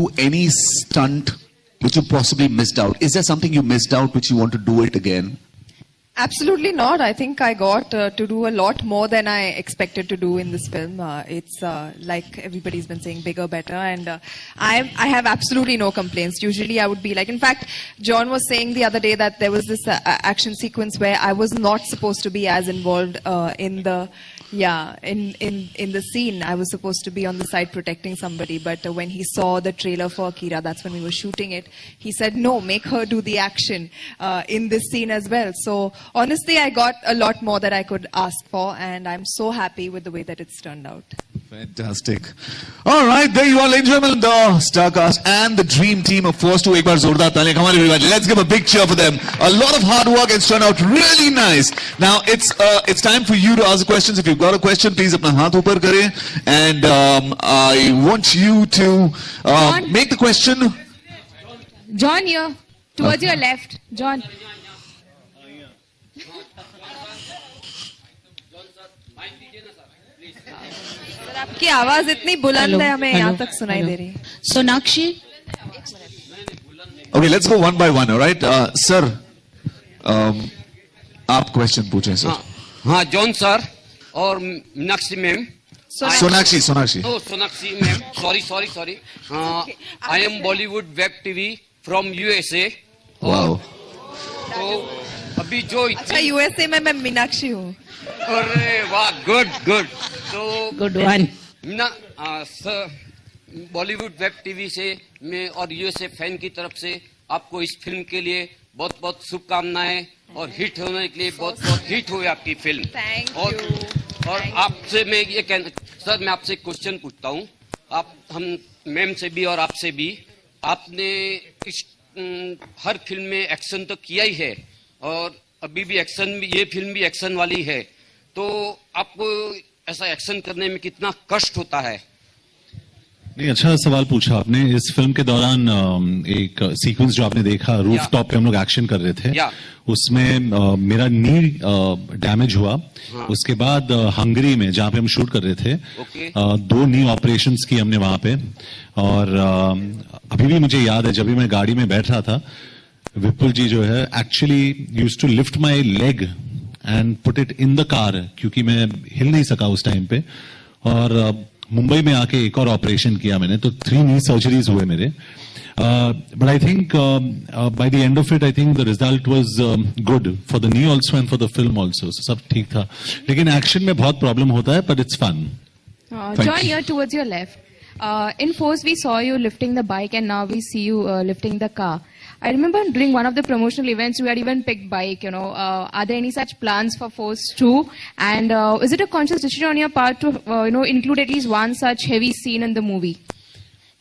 do any stunt which you possibly missed out? Is there something you missed out which you want to do it again? Absolutely not. I think I got to do a lot more than I expected to do in this film. It's like everybody's been saying, bigger, better, and I have absolutely no complaints. Usually I would be like, in fact, John was saying the other day that there was this action sequence where I was not supposed to be as involved in the scene. I was supposed to be on the side protecting somebody, but when he saw the trailer for Akira, that's when we were shooting it, he said, no, make her do the action in this scene as well. So honestly, I got a lot more that I could ask for, and I'm so happy with the way that it's turned out. Fantastic. All right, there you are, ladies and gentlemen, the star cast and the dream team of Force 2. Ek baar zordar taaliyan. Come on, everybody. Let's give a big cheer for them. A lot of hard work. It's turned out really nice. Now, it's time for you to ask the questions. If you've got a question, please apna haath upar kare. And I want you to make the question. John, here, towards your left. John. आपकी आवाज इतनी बुलंद है हमें यहाँ तक सुनाई दे रही है. Sonakshi. Okay, let's go one by one, all right? Sir, आप question पूछें sir. हाँ, John sir और Meenakshi ma'am. Sonakshi. Oh, Sonakshi ma'am. Sorry. I am Bollywood Web TV from USA. Wow. तो अभी जो अच्छा USA में मैं मीनाक्षी हूँ. अरे वाह, good. तो Good one. Sir, Bollywood web TV से मैं और यूएसए फैन की तरफ से आपको इस फिल्म के लिए बहुत बहुत शुभकामनाएं और हिट होने के लिए बहुत बहुत हिट हुई आपकी फिल्म. और आपसे मैं ये सर मैं आपसे क्वेश्चन पूछता हूँ. हम मैम से भी और आपसे भी, आपने इस हर फिल्म में एक्शन तो किया ही है और अभी भी एक्शन, ये फिल्म भी एक्शन वाली है, तो आपको ऐसा एक्शन करने में कितना कष्ट होता है? नहीं, अच्छा सवाल पूछा आपने. इस फिल्म के दौरान एक सीक्वेंस जो आपने देखा, रूफ टॉप पे हम लोग एक्शन कर रहे थे, उसमें मेरा नी डैमेज हुआ. उसके बाद हंगरी में जहाँ पे हम शूट कर रहे थे, 2 नी ऑपरेशंस की हमने वहां पे. और अभी भी मुझे याद है, जब भी मैं गाड़ी में बैठ रहा था, विपुल जी जो है actually used to lift my leg and put it in the car, क्योंकि मैं हिल नहीं सका उस टाइम पे. और मुंबई में आके एक और ऑपरेशन किया मैंने, तो 3 नी सर्जरीज हुए मेरे. But I think by the end of it, I think the result was good for the knee also and for the film also. सब ठीक था, लेकिन एक्शन में बहुत प्रॉब्लम होता है, but it's fun. John, here towards your left. In Force, we saw you lifting the bike, and now we see you lifting the car. I remember during one of the promotional events, you had even picked bike, Are there any such plans for Force 2? And is it a conscious decision on your part to, include at least one such heavy scene in the movie?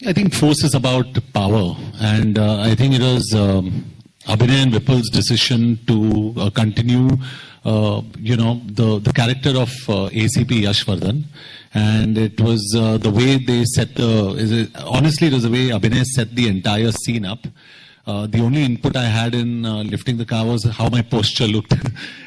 I think Force is about power. And I think it was Abhinay and Vipul's decision to continue, the character of ACP Yashvardhan. And it was the way they honestly, it was the way Abhinay set the entire scene up. The only input I had in lifting the car was how my posture looked,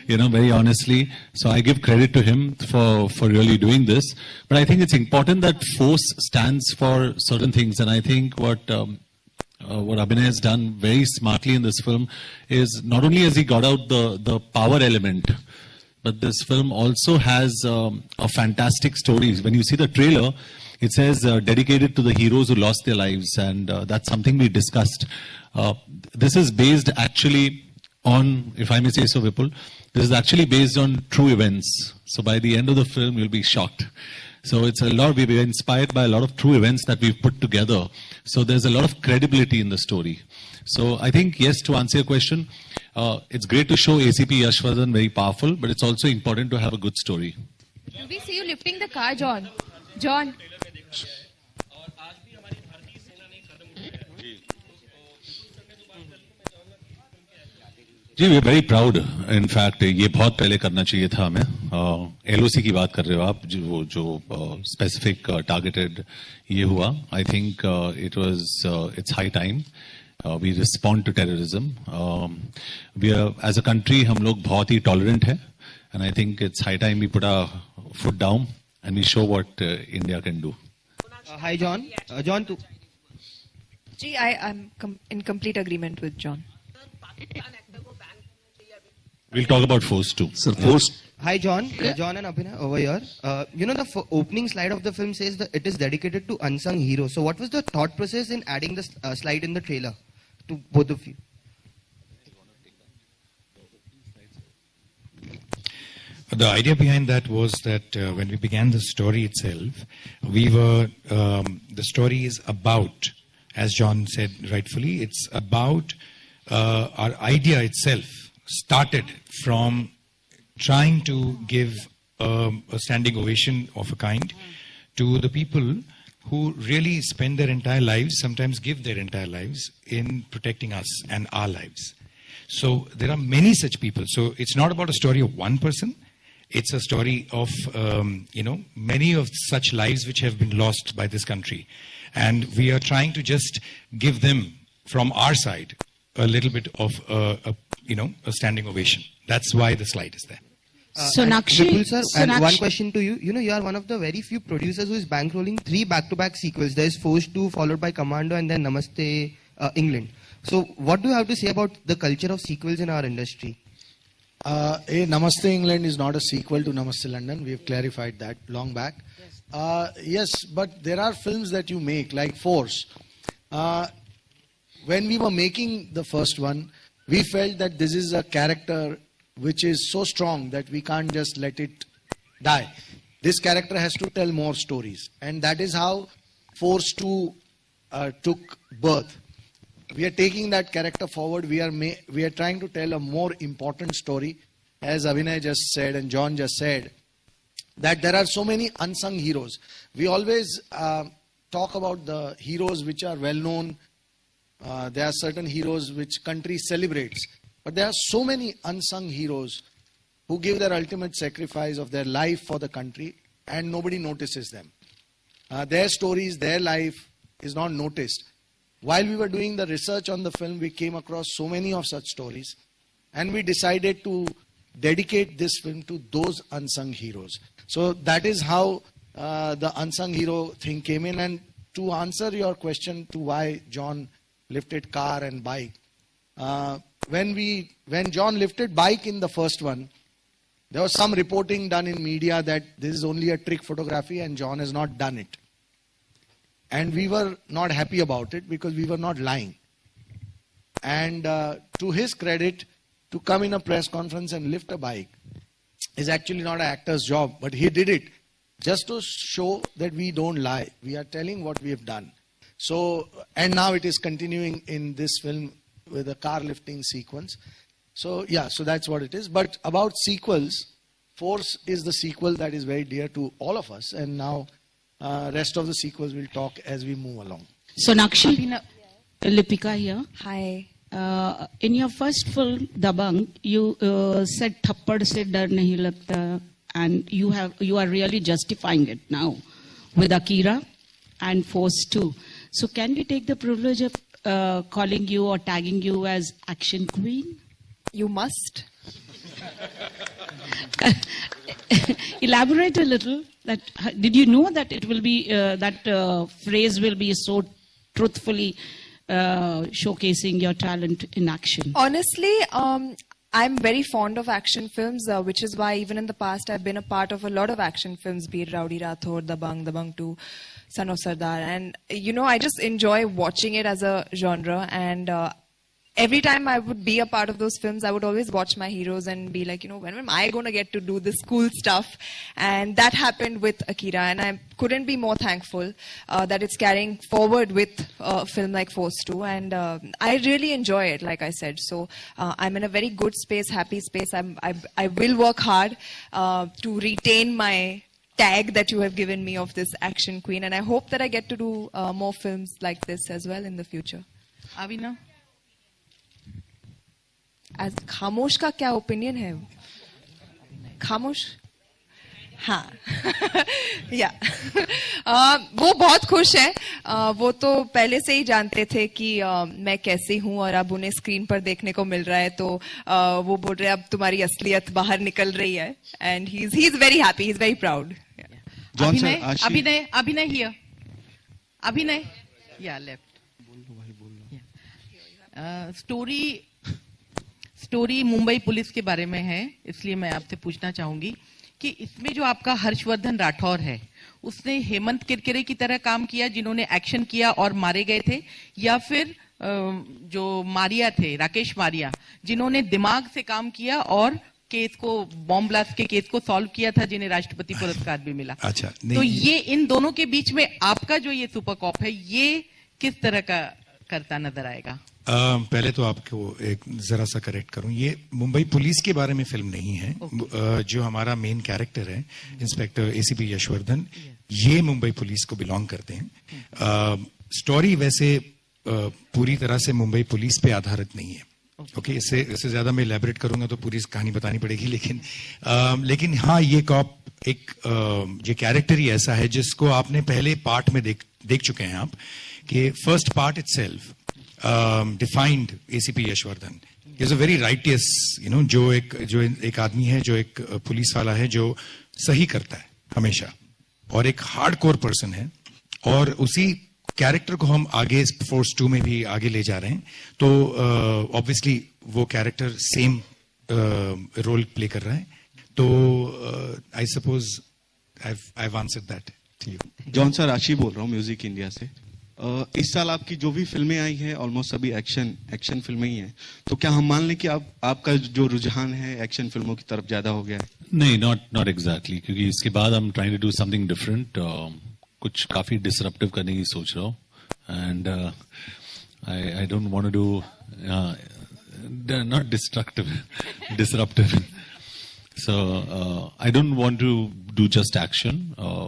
very honestly. So I give credit to him for really doing this. But I think it's important that Force stands for certain things. And I think what Abhinay has done very smartly in this film is not only has he got out the power element, but this film also has a fantastic story. When you see the trailer, it says dedicated to the heroes who lost their lives, and that's something we discussed. This is based actually on, if I may say so, Vipul, this is actually based on true events. So by the end of the film, you'll be shocked. So it's we've been inspired by a lot of true events that we've put together. So there's a lot of credibility in the story. So I think, yes, to answer your question, it's great to show ACP Yashvardhan very powerful, but it's also important to have a good story. Do we see you lifting the car, John? John. जी, we very proud. In fact ये बहुत पहले करना चाहिए था हमें. LOC की बात कर रहे हो आप, जो स्पेसिफिक टारगेटेड ये हुआ. I think it's high time we respond to terrorism. We as a country हम लोग बहुत ही टॉलरेंट है, and I think it's high time we put a foot down and we show what India can do. Hi John. Gee, I'm in complete agreement with John. We'll talk about Force 2. Sir, Force. Hi, John. John and Abhinay over here. The opening slide of the film says that it is dedicated to unsung heroes. So, what was the thought process in adding the slide in the trailer to both of you? The idea behind that was that when we began the story itself, the story is about, as John said rightfully, it's about our idea itself started from trying to give a standing ovation of a kind to the people who really spend their entire lives, sometimes give their entire lives in protecting us and our lives. So there are many such people. So it's not about a story of one person. It's a story of, many of such lives which have been lost by this country. And we are trying to just give them, from our side, a little bit of, a standing ovation. That's why the slide is there. Sonakshi, Vipul sir, and one question to you. You are one of the very few producers who is bankrolling 3 back-to-back sequels. There is Force 2, followed by Commando, and then Namaste England. So what do you have to say about the culture of sequels in our industry? Namaste England is not a sequel to Namaste London. We have clarified that long back. Yes, but there are films that you make, like Force. When we were making the first one, we felt that this is a character which is so strong that we can't just let it die. This character has to tell more stories. And that is how Force 2 took birth. We are taking that character forward. We are trying to tell a more important story, as Abhinay just said and John just said, that there are so many unsung heroes. We always talk about the heroes which are well known. There are certain heroes which country celebrates. But there are so many unsung heroes who give their ultimate sacrifice of their life for the country and nobody notices them. Their stories, their life is not noticed. While we were doing the research on the film, we came across so many of such stories, and we decided to dedicate this film to those unsung heroes. So that is how the unsung hero thing came in. And to answer your question to why John lifted car and bike, when John lifted bike in the first one, there was some reporting done in media that this is only a trick photography and John has not done it. And we were not happy about it because we were not lying. And to his credit, to come in a press conference and lift a bike is actually not an actor's job. But he did it just to show that we don't lie. We are telling what we have done. So, and now it is continuing in this film with a car lifting sequence. So, yeah, so that's what it is. But about sequels, Force is the sequel that is very dear to all of us. And now rest of the sequels we'll talk as we move along. Sonakshi, Lipika here. Hi. In your first film, Dabang, you said "Thappad se dar nahi lagta," and you are really justifying it now with Akira and Force 2. So, can we take the privilege of calling you or tagging you as Action Queen? You must. Elaborate a little. Did you know that it will be that phrase will be so truthfully showcasing your talent in action? Honestly, I'm very fond of action films, which is why even in the past I've been a part of a lot of action films, be it Rowdy Rathod, Dabang 2, Son of Sardar. And, I just enjoy watching it as a genre. And every time I would be a part of those films, I would always watch my heroes and be like, when am I going to get to do this cool stuff? And that happened with Akira. And I couldn't be more thankful that it's carrying forward with a film like Force 2. And I really enjoy it, like I said. So I'm in a very good space, happy space. I will work hard to retain my tag that you have given me of this action queen. And I hope that I get to do more films like this as well in the future. Avina? As खामोश का क्या opinion है? खामोश? हाँ, या वो बहुत खुश है. वो तो पहले से ही जानते थे कि मैं कैसी हूँ और अब उन्हें स्क्रीन पर देखने को मिल रहा है, तो वो बोल रहे हैं अब तुम्हारी असलियत बाहर निकल रही है. And he's very happy, he's very proud. Abhinay here. Abhinay? Yeah, left. Story Mumbai police के बारे में है, इसलिए मैं आपसे पूछना चाहूंगी कि इसमें जो आपका हर्षवर्धन राठौर है, उसने हेमंत किरकिरे की तरह काम किया जिन्होंने एक्शन किया और मारे गए थे, या फिर जो मारिया थे, राकेश मारिया, जिन्होंने दिमाग से काम किया और केस को, बॉम्ब ब्लास्ट के केस को सॉल्व किया था, जिन्हें राष्ट्रपति पुरस्कार भी मिला। अच्छा, तो ये इन दोनों के बीच में आपका जो ये सुपर कॉप है, ये किस तरह का करता नजर आएगा? पहले तो आपको एक जरा सा करेक्ट करूं, ये मुंबई पुलिस के बारे में फिल्म नहीं है। जो हमारा मेन कैरेक्टर है, इंस्पेक्टर एसीपी यशवर्धन, ये मुंबई पुलिस को बिलोंग करते हैं। स्टोरी वैसे पूरी तरह से मुंबई पुलिस पे आधारित नहीं है। ओके, इससे ज्यादा मैं इलेबोरेट करूंगा तो पूरी कहानी बतानी पड़ेगी, लेकिन हाँ, ये कॉप एक ये कैरेक्टर ही ऐसा है जिसको आपने पहले पार्ट में देख चुके हैं आप, कि first part itself defined ACP Yashwardhan is a very righteous, जो एक आदमी है, जो एक पुलिस वाला है, जो सही करता है हमेशा, और एक हार्डकोर पर्सन है। और उसी कैरेक्टर को हम आगे फोर्स 2 में भी आगे ले जा रहे हैं, तो ऑब्वियसली वो कैरेक्टर सेम रोल प्ले कर रहा है। तो I suppose I have answered that to you. John sir, Rashi बोल रहा हूँ म्यूजिक इंडिया से। इस साल आपकी जो भी फिल्में आई हैं ऑलमोस्ट सभी एक्शन फिल्में ही हैं, तो क्या हम मान लें कि आपका जो रुझान है एक्शन फिल्मों की तरफ ज्यादा हो गया है? नहीं, नॉट एग्जैक्टली, क्योंकि इसके बाद I am trying to do something different, कुछ काफी डिसरप्टिव करने की सोच रहा हूँ। And I don't want to do not destructive, disruptive. So I don't want to do just action.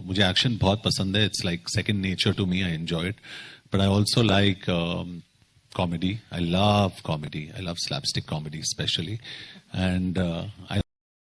मुझे action बहुत पसंद है. It's like second nature to me. I enjoy it. But I also like comedy. I love comedy. I love slapstick comedy especially. And I